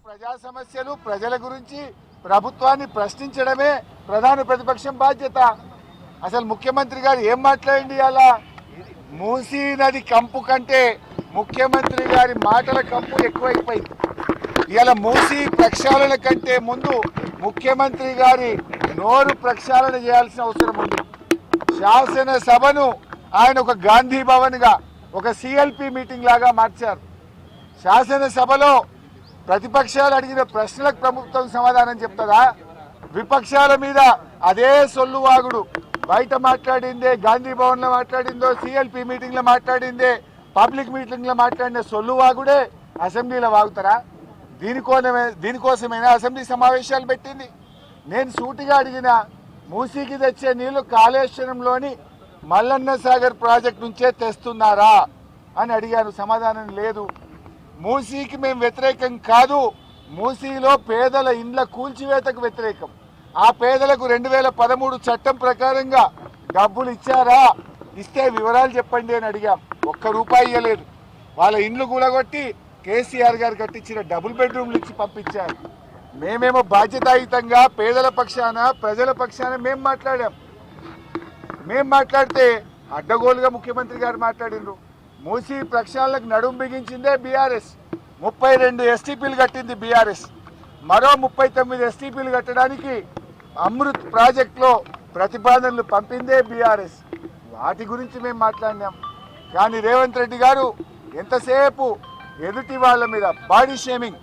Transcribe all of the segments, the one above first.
ప్రజా సమస్యలు ప్రజల గురించి ప్రభుత్వాన్ని ప్రశ్నించడమే ప్రధాన ప్రతిపక్షం బాధ్యత. అసలు ముఖ్యమంత్రి గారు ఏం మాట్లాడండి అలా మూసీ నది కంపు కంటే ముఖ్యమంత్రి గారి మాటల కంపు ఎక్కువైపోయింది. ఇలా మూసీ ప్రక్షాళన కంటే ముందు ముఖ్యమంత్రి గారి నోరు ప్రక్షాళన చేయాల్సిన అవసరం ఉంది. శాసనసభను ఆయన ఒక గాంధీ భవన్గా ఒక సిఎల్పి మీటింగ్ లాగా మార్చారు. శాసనసభలో ప్రతిపక్షాలు అడిగిన ప్రశ్నలకు ప్రభుత్వం సమాధానం చెప్తుందా? విపక్షాల మీద అదే సొల్లువాగుడు. బయట మాట్లాడిందే, గాంధీ భవన్లో మాట్లాడిందో, సిఎల్పి మీటింగ్లో మాట్లాడిందే, పబ్లిక్ మీటింగ్లో మాట్లాడిన సొల్లువాగుడే అసెంబ్లీలో వాగుతారా? దీనికోసమైనా అసెంబ్లీ సమావేశాలు పెట్టింది. నేను సూటిగా అడిగిన మూసీకి తెచ్చే నీళ్లు కాళేశ్వరంలోని మల్లన్న సాగర్ ప్రాజెక్ట్ నుంచే తెస్తున్నారా అని అడిగాను. సమాధానం లేదు. మూసీకి మేము వ్యతిరేకం కాదు, మూసీలో పేదల ఇండ్ల కూల్చివేతకు వ్యతిరేకం. ఆ పేదలకు 2013 చట్టం ప్రకారంగా డబ్బులు ఇచ్చారా? ఇస్తే వివరాలు చెప్పండి అని అడిగాం. ₹1 ఇవ్వలేదు. వాళ్ళ ఇండ్లు కూలగొట్టి కేసీఆర్ గారు కట్టించిన డబుల్ బెడ్రూమ్లు ఇచ్చి పంపించారు. మేమేమో బాధ్యతాయుతంగా పేదల పక్షాన ప్రజల పక్షాన మేము మాట్లాడాం. మేము మాట్లాడితే అడ్డగోలుగా ముఖ్యమంత్రి గారు మాట్లాడిండ్రు. మూసీ ప్రక్షాళనకు నడుం బిగించిందే బీఆర్ఎస్. 32 ఎస్టీపీలు కట్టింది బీఆర్ఎస్. మరో 39 ఎస్టీపీలు కట్టడానికి అమృత్ ప్రాజెక్టులో ప్రతిపాదనలు పంపిందే బీఆర్ఎస్. వాటి గురించి మేము మాట్లాడినాం. కానీ రేవంత్ రెడ్డి గారు ఎంతసేపు ఎదుటి వాళ్ళ మీద బాడీ షేమింగ్.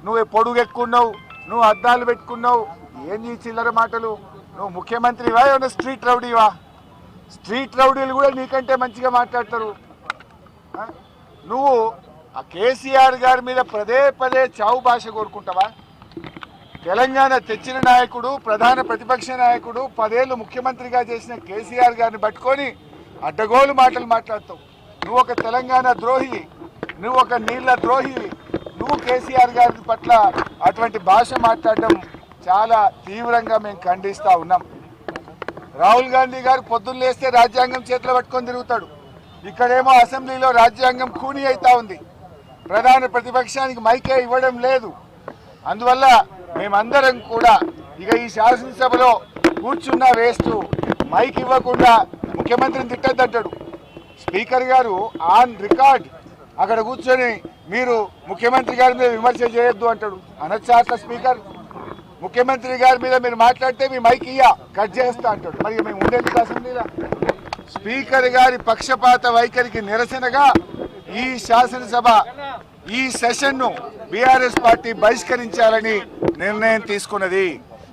నువ్వు పొడుగెక్కున్నావు, నువ్వు అద్దాలు పెట్టుకున్నావు, ఏంది చిల్లర మాటలు? నువ్వు ముఖ్యమంత్రివా ఏమన్నా స్ట్రీట్ రౌడీవా? స్ట్రీట్ రౌడీలు కూడా నీకంటే మంచిగా మాట్లాడతారు. నువ్వు ఆ కేసీఆర్ గారి మీద పదే పదే చావు భాష కోరుకుంటావా? తెలంగాణ తెచ్చిన నాయకుడు, ప్రధాన ప్రతిపక్ష నాయకుడు, 10 ఏళ్ళు ముఖ్యమంత్రిగా చేసిన కేసీఆర్ గారిని పట్టుకొని అడ్డగోలు మాటలు మాట్లాడతావు. నువ్వు ఒక తెలంగాణ ద్రోహి, నువ్వు ఒక నీళ్ల ద్రోహి. నువ్వు కేసీఆర్ గారి పట్ల అటువంటి భాష మాట్లాడడం చాలా తీవ్రంగా మేము ఖండిస్తూ ఉన్నాం. రాహుల్ గాంధీ గారు పొద్దున్న లేస్తే రాజ్యాంగం చేతిలో పట్టుకొని తిరుగుతాడు. ఇక్కడేమో అసెంబ్లీలో రాజ్యాంగం ఖూనీ అవుతా ఉంది. ప్రధాన ప్రతిపక్షానికి మైకే ఇవ్వడం లేదు. అందువల్ల మేమందరం కూడా ఇక ఈ శాసనసభలో కూర్చున్న వేస్తూ మైక్ ఇవ్వకుండా ముఖ్యమంత్రిని తిట్టద్దంటాడు. స్పీకర్ గారు ఆన్ రికార్డ్ అక్కడ కూర్చొని మీరు ముఖ్యమంత్రి గారి మీద విమర్శ చేయొద్దు అంటాడు. అనొచ్చా అట్లా స్పీకర్? ముఖ్యమంత్రి గారి మీద మీరు మాట్లాడితే మీ మైక్ కట్ చేస్తా అంటాడు. మరి మేము ఉండేది అసెంబ్లీలో. స్పీకర్ గారి పక్షపాత వైఖరికి నిరసనగా ఈ శాసనసభ ఈ సెషన్ను బీఆర్ఎస్ పార్టీ బహిష్కరించాలని నిర్ణయం తీసుకున్నది.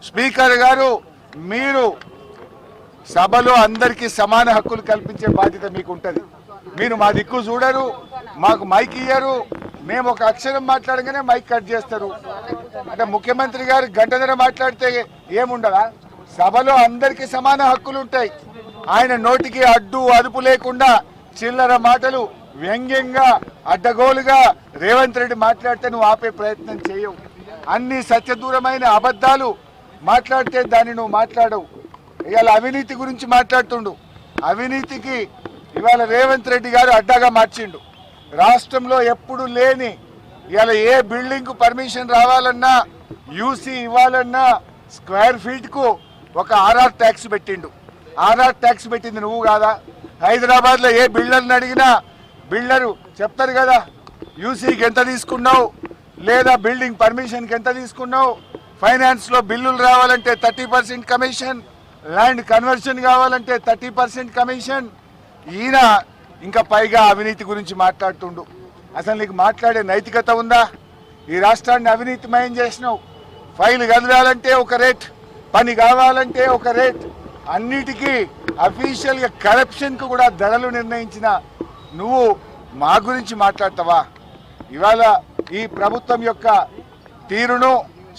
స్పీకర్ గారు, మీరు సభలో అందరికీ సమాన హక్కులు కల్పించే బాధ్యత మీకు ఉంటుంది. మీరు మా దిక్కు చూడరు, మాకు మైక్ ఇయ్యరు. మేము ఒక అక్షరం మాట్లాడగానే మైక్ కట్ చేస్తారు. అంటే ముఖ్యమంత్రి గారు గంటన్నర మాట్లాడితే ఏముండదా? సభలో అందరికీ సమాన హక్కులు ఉంటాయి. ఆయన నోటికి అడ్డు అదుపు లేకుండా చిల్లర మాటలు వ్యంగ్యంగా అడ్డగోలుగా రేవంత్ రెడ్డి మాట్లాడితే నువ్వు ఆపే ప్రయత్నం చేయవు. అన్ని సత్యదూరమైన అబద్ధాలు మాట్లాడితే దాన్ని నువ్వు మాట్లాడవు. ఇవాళ అవినీతి గురించి మాట్లాడుతుండు. అవినీతికి ఇవాళ రేవంత్ రెడ్డి గారు అడ్డాగా మార్చిండు. రాష్ట్రంలో ఎప్పుడు లేని ఇవాళ ఏ బిల్డింగ్కు పర్మిషన్ రావాలన్నా, యూసీ ఇవ్వాలన్నా స్క్వేర్ ఫీట్కు ఒక ఆర్ఆర్ ట్యాక్స్ పెట్టిండు. ఆర్ఆర్ ట్యాక్స్ పెట్టింది నువ్వు కాదా? హైదరాబాద్లో ఏ బిల్డర్ని అడిగినా బిల్డరు చెప్తారు కదా, యూసీకి ఎంత తీసుకున్నావు, లేదా బిల్డింగ్ పర్మిషన్కి ఎంత తీసుకున్నావు, ఫైనాన్స్లో బిల్లులు రావాలంటే 30% కమిషన్, ల్యాండ్ కన్వర్షన్ కావాలంటే 30% కమిషన్. ఈయన ఇంకా పైగా అవినీతి గురించి మాట్లాడుతుండు. అసలు నీకు మాట్లాడే నైతికత ఉందా? ఈ రాష్ట్రాన్ని అవినీతిమయం చేసినావు. ఫైల్ కదలాలంటే ఒక రేట్, పని కావాలంటే ఒక రేట్, అన్నిటికీ అఫీషియల్గా కరప్షన్కు కూడా ధరలు నిర్ణయించిన నువ్వు మా గురించి మాట్లాడతావా? ఇవాళ ఈ ప్రభుత్వం యొక్క తీరును,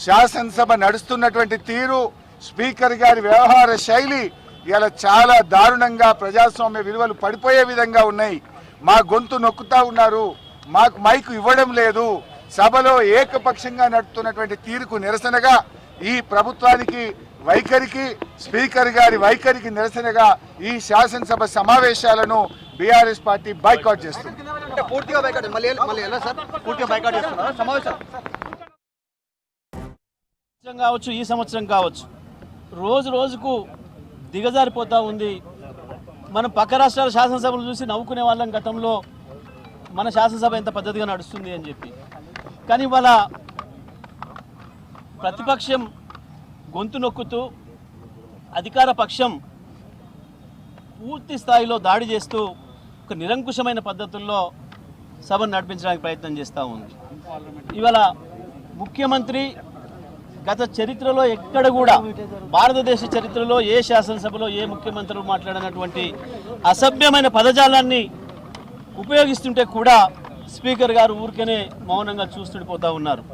శాసనసభ నడుస్తున్నటువంటి తీరు, స్పీకర్ గారి వ్యవహార శైలి ఇలా చాలా దారుణంగా ప్రజాస్వామ్య విలువలు పడిపోయే విధంగా ఉన్నాయి. మా గొంతు నొక్కుతా ఉన్నారు, మాకు మైకు ఇవ్వడం లేదు. సభలో ఏకపక్షంగా నడుస్తున్నటువంటి తీరుకు నిరసనగా ఈ ప్రభుత్వానికి వైఖరికి, స్పీకర్ గారి వైఖరికి నిరసనగా ఈ శాసనసభ సమావేశాలను బీఆర్ఎస్ పార్టీ బాయ్కాట్ చేస్తుంది. పూర్తిగా బాయ్కాట్, మళ్ళీ ఎలా సార్ పూర్తిగా బాయ్కాట్ చేస్తున్నారు సమావేశాలు? కావచ్చు, ఈ సంవత్సరం కావచ్చు, రోజు రోజుకు దిగజారిపోతూ ఉంది. మనం పక్క రాష్ట్రాల శాసనసభలు చూసి నవ్వుకునే వాళ్ళం గతంలో, మన శాసనసభ ఎంత పద్ధతిగా నడుస్తుంది అని చెప్పి. కానీ ఇవాళ ప్రతిపక్షం గొంతు నొక్కుతూ అధికార పక్షం పూర్తి స్థాయిలో దాడి చేస్తూ ఒక నిరంకుశమైన పద్ధతుల్లో సభను నడిపించడానికి ప్రయత్నం చేస్తూ ఉంది. ఇవాళ ముఖ్యమంత్రి గత చరిత్రలో ఎక్కడ కూడా, భారతదేశ చరిత్రలో ఏ శాసనసభలో ఏ ముఖ్యమంత్రులు మాట్లాడినటువంటి అసభ్యమైన పదజాలాన్ని ఉపయోగిస్తుంటే కూడా స్పీకర్ గారు ఊరికనే మౌనంగా చూస్తుండిపోతూ ఉన్నారు.